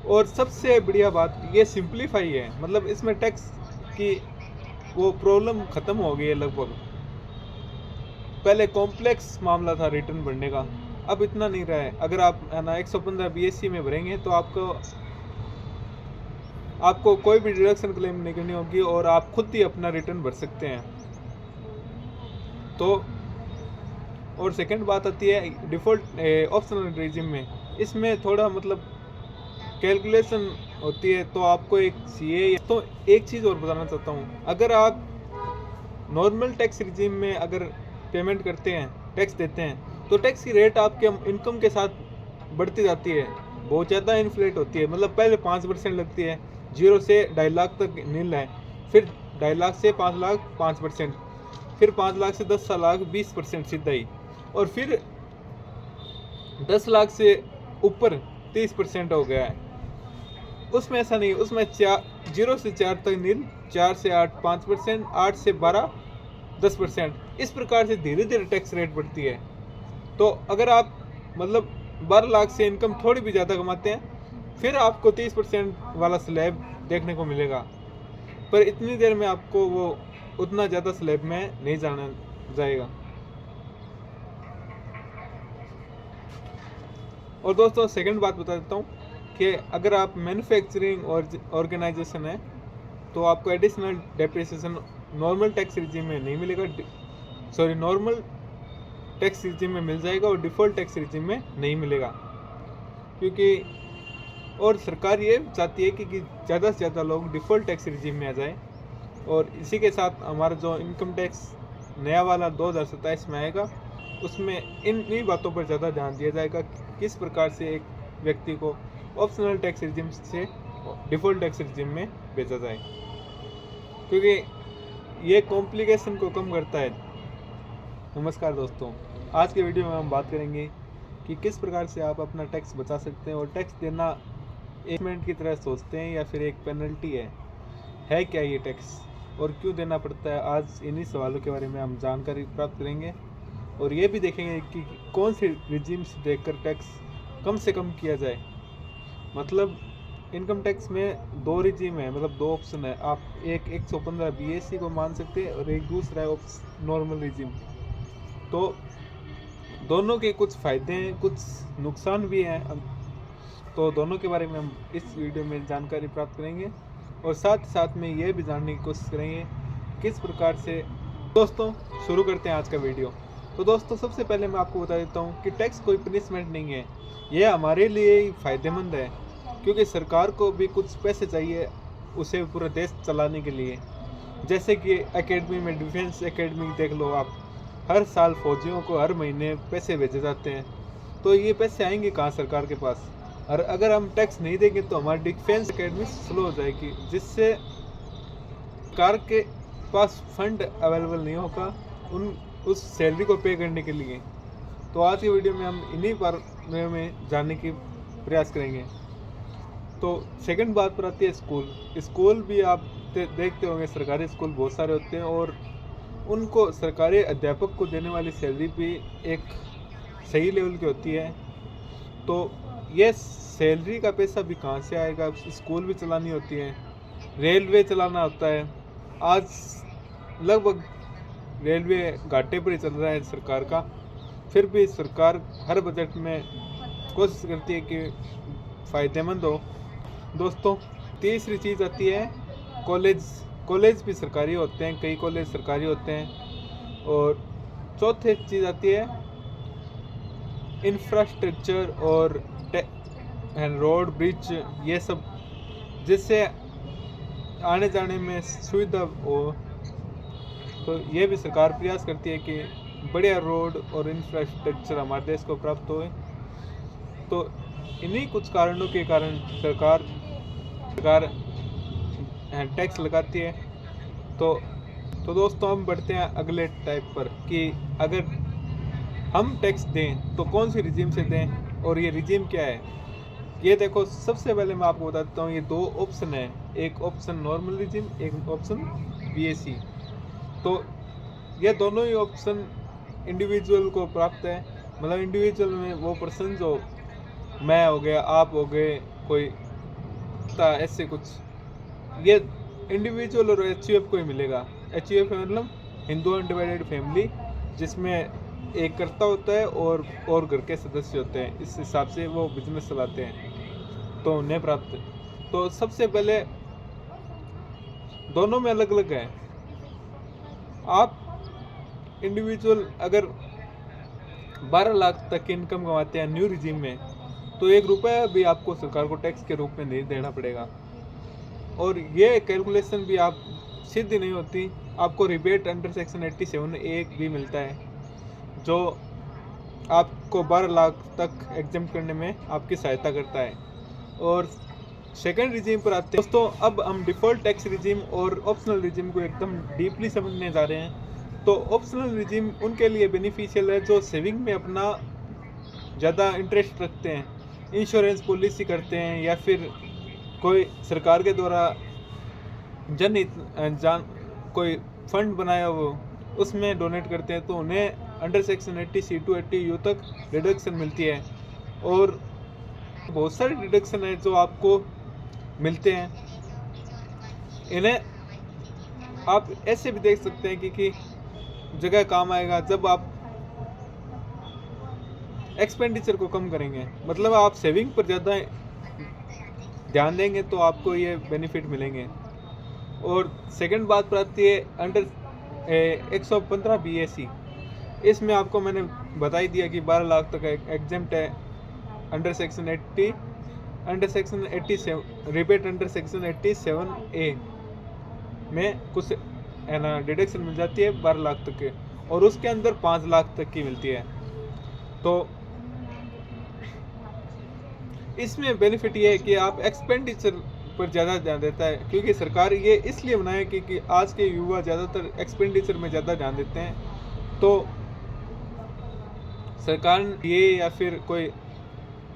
और सबसे बढ़िया बात ये सिंप्लीफाई है, मतलब इसमें टैक्स की वो प्रॉब्लम ख़त्म हो गई है लगभग। पहले कॉम्प्लेक्स मामला था रिटर्न भरने का, अब इतना नहीं रहा है। अगर आप है ना 115 बीएससी में भरेंगे तो आपको कोई भी डिडक्शन क्लेम नहीं करनी होगी और आप खुद ही अपना रिटर्न भर सकते हैं। तो और सेकंड बात आती है डिफ़ॉल्ट ऑप्शनल रेजिम में। इसमें थोड़ा मतलब कैलकुलेशन होती है, तो आपको एक सीए। तो एक चीज़ और बताना चाहता हूँ, अगर आप नॉर्मल टैक्स रिजीम में अगर पेमेंट करते हैं, टैक्स देते हैं, तो टैक्स की रेट आपके इनकम के साथ बढ़ती जाती है, बहुत ज़्यादा इन्फ्लेट होती है। मतलब पहले 5% लगती है, 0 से 2.5 लाख तक नील है, फिर 2.5 लाख से 5 लाख 5%, फिर 5 लाख से 10 लाख 20% सीधा ही, और फिर 10 लाख से ऊपर 30% हो गया है। उसमें ऐसा नहीं, उसमें 0 से 4 तक नील, 4 से 8 5%, 8 से 12 10%। इस प्रकार से धीरे धीरे टैक्स रेट बढ़ती है। तो अगर आप मतलब 12 लाख से इनकम थोड़ी भी ज़्यादा कमाते हैं, फिर आपको 30% वाला स्लैब देखने को मिलेगा, पर इतनी देर में आपको वो उतना ज़्यादा स्लैब में नहीं जाना जाएगा। और दोस्तों सेकंड बात बता देता हूँ कि अगर आप मैन्युफैक्चरिंग और ऑर्गेनाइजेशन है, तो आपको additional depreciation normal tax regime में नहीं मिलेगा। सॉरी, नॉर्मल टैक्स रिजीम में मिल जाएगा और डिफ़ॉल्ट टैक्स रिजीम में नहीं मिलेगा, क्योंकि और सरकार ये चाहती है कि ज़्यादा से ज़्यादा लोग डिफ़ॉल्ट टैक्स रिजीम में आ जाएं। और इसी के साथ हमारा जो इनकम टैक्स नया वाला 2027 में आएगा, उसमें इन्हीं बातों पर ज़्यादा ध्यान दिया जाएगा कि किस प्रकार से एक व्यक्ति को ऑप्शनल टैक्स रिजीम से डिफ़ॉल्ट टैक्स रिजीम में भेजा जाए, क्योंकि ये कॉम्प्लिकेशन को कम करता है। नमस्कार दोस्तों, आज के वीडियो में हम बात करेंगे कि किस प्रकार से आप अपना टैक्स बचा सकते हैं, और टैक्स देना एक पेमेंट की तरह सोचते हैं या फिर एक पेनल्टी है क्या ये टैक्स, और क्यों देना पड़ता है। आज इन्हीं सवालों के बारे में हम जानकारी प्राप्त करेंगे, और ये भी देखेंगे कि कौन से रिजीम से देखकर टैक्स कम से कम किया जाए। मतलब इनकम टैक्स में 2 रिजीम है, मतलब 2 ऑप्शन है। आप एक 115 बीएससी को मान सकते हैं और एक दूसरा है नॉर्मल रिजीम। तो दोनों के कुछ फ़ायदे हैं, कुछ नुकसान भी हैं। तो दोनों के बारे में हम इस वीडियो में जानकारी प्राप्त करेंगे, और साथ साथ में ये भी जानने की कोशिश करेंगे किस प्रकार से। दोस्तों शुरू करते हैं आज का वीडियो। तो दोस्तों सबसे पहले मैं आपको बता देता हूँ कि टैक्स कोई पनिशमेंट नहीं है, ये हमारे लिए ही फ़ायदेमंद है, क्योंकि सरकार को भी कुछ पैसे चाहिए उसे पूरा देश चलाने के लिए। जैसे कि एकेडमी में, डिफेंस एकेडमी देख लो आप, हर साल फौजियों को हर महीने पैसे भेजे जाते हैं, तो ये पैसे आएंगे कहाँ सरकार के पास। और अगर हम टैक्स नहीं देंगे तो हमारी डिफेंस एकेडमी स्लो हो जाएगी, जिससे सरकार के पास फंड अवेलेबल नहीं होगा उस सैलरी को पे करने के लिए। तो आज की वीडियो में हम इन्हीं बारे में जानने की प्रयास करेंगे। तो सेकंड बात पर आती है स्कूल भी आप देखते होंगे, सरकारी स्कूल बहुत सारे होते हैं, और उनको सरकारी अध्यापक को देने वाली सैलरी भी एक सही लेवल की होती है। तो ये सैलरी का पैसा भी कहाँ से आएगा, स्कूल भी चलानी होती है, रेलवे चलाना होता है। आज लगभग रेलवे घाटे पर ही चल रहा है सरकार का, फिर भी सरकार हर बजट में कोशिश करती है कि फ़ायदेमंद हो। दोस्तों तीसरी चीज़ आती है कॉलेज भी सरकारी होते हैं, कई कॉलेज सरकारी होते हैं। और चौथी चीज़ आती है इंफ्रास्ट्रक्चर और रोड ब्रिज, ये सब, जिससे आने जाने में सुविधा हो। तो ये भी सरकार प्रयास करती है कि बढ़िया रोड और इंफ्रास्ट्रक्चर हमारे देश को प्राप्त होए। तो इन्हीं कुछ कारणों के कारण सरकार टैक्स लगाती है। तो दोस्तों हम बढ़ते हैं अगले टाइप पर कि अगर हम टैक्स दें तो कौन सी रिजीम से दें, और ये रिजीम क्या है। ये देखो, सबसे पहले मैं आपको बता देता हूँ, ये 2 ऑप्शन है, एक ऑप्शन नॉर्मल रिजीम, एक ऑप्शन बीएससी। तो ये दोनों ही ऑप्शन इंडिविजुअल को प्राप्त है। मतलब इंडिविजुअल में वो पर्सन जो मैं हो गया, आप हो गए, कोई सकता, ऐसे कुछ। ये इंडिविजुअल और एचयूएफ को ही मिलेगा। एचयूएफ मतलब हिंदू अनडिवाइडेड फैमिली, जिसमें एक कर्ता होता है और घर के सदस्य होते हैं। इस हिसाब से वो बिजनेस चलाते हैं, तो उन्हें प्राप्त। तो सबसे पहले दोनों में अलग अलग है। आप इंडिविजुअल अगर 12 लाख तक की इनकम कमाते हैं न्यू रिजीम में, तो 1 रुपया भी आपको सरकार को टैक्स के रूप में नहीं देना पड़ेगा। और ये कैलकुलेशन भी आप सिद्ध नहीं होती, आपको रिबेट अंडर सेक्शन 87A भी मिलता है, जो आपको 12 लाख तक एग्जाम करने में आपकी सहायता करता है। और सेकेंड रिजीम पर आते हैं दोस्तों। अब हम डिफ़ॉल्ट टैक्स रिजीम और ऑप्शनल रिजीम को एकदम डीपली समझने जा रहे हैं। तो ऑप्शनल रिजीम उनके लिए बेनिफिशियल है जो सेविंग में अपना ज़्यादा इंटरेस्ट रखते हैं, इंश्योरेंस पॉलिसी करते हैं, या फिर कोई सरकार के द्वारा कोई फंड बनाया हो उसमें डोनेट करते हैं, तो उन्हें under section 80C to 80U तक डिडक्शन मिलती है। और बहुत सारे डिडक्शन है जो आपको मिलते हैं। इन्हें आप ऐसे भी देख सकते हैं कि जगह काम आएगा जब आप एक्सपेंडिचर को कम करेंगे, मतलब आप सेविंग पर ज़्यादा ध्यान देंगे तो आपको ये बेनिफिट मिलेंगे। और सेकंड बात पर आती है अंडर 115 BAC। इसमें आपको मैंने बता ही दिया कि 12 लाख तक एग्जेम्प्ट है under section 80, under section 87 rebate under section 87A में कुछ है ना डिडक्शन मिल जाती है 12 लाख तक के, और उसके अंदर 5 लाख तक की मिलती है। तो इसमें बेनिफिट ये है कि आप एक्सपेंडिचर पर ज़्यादा ध्यान देता है, क्योंकि सरकार ये इसलिए बनाए कि आज के युवा ज़्यादातर एक्सपेंडिचर में ज़्यादा ध्यान देते हैं। तो सरकार ये या फिर कोई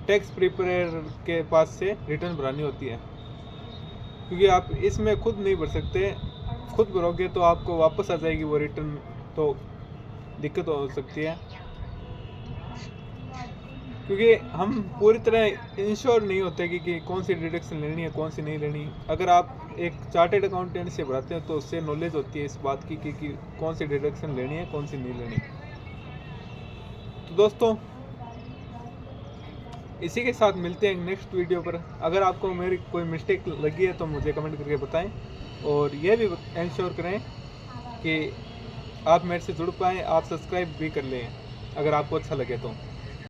टैक्स प्रिपेयर के पास से रिटर्न भरानी होती है, क्योंकि आप इसमें खुद नहीं भर सकते। खुद भरोगे तो आपको वापस आ जाएगी वो रिटर्न, तो दिक्कत हो सकती है, क्योंकि हम पूरी तरह इंश्योर नहीं होते कि कौन सी डिडक्शन लेनी है कौन सी नहीं लेनी। अगर आप एक चार्टेड अकाउंटेंट से भराते हैं तो उससे नॉलेज होती है इस बात की कि कौन सी डिडक्शन लेनी है कौन सी नहीं लेनी। तो दोस्तों इसी के साथ मिलते हैं नेक्स्ट वीडियो पर। अगर आपको मेरी कोई मिस्टेक लगी है तो मुझे कमेंट करके बताएं, और यह भी इंश्योर करें कि आप मेरे से जुड़ पाएँ, आप सब्सक्राइब भी कर लें अगर आपको अच्छा लगे तो।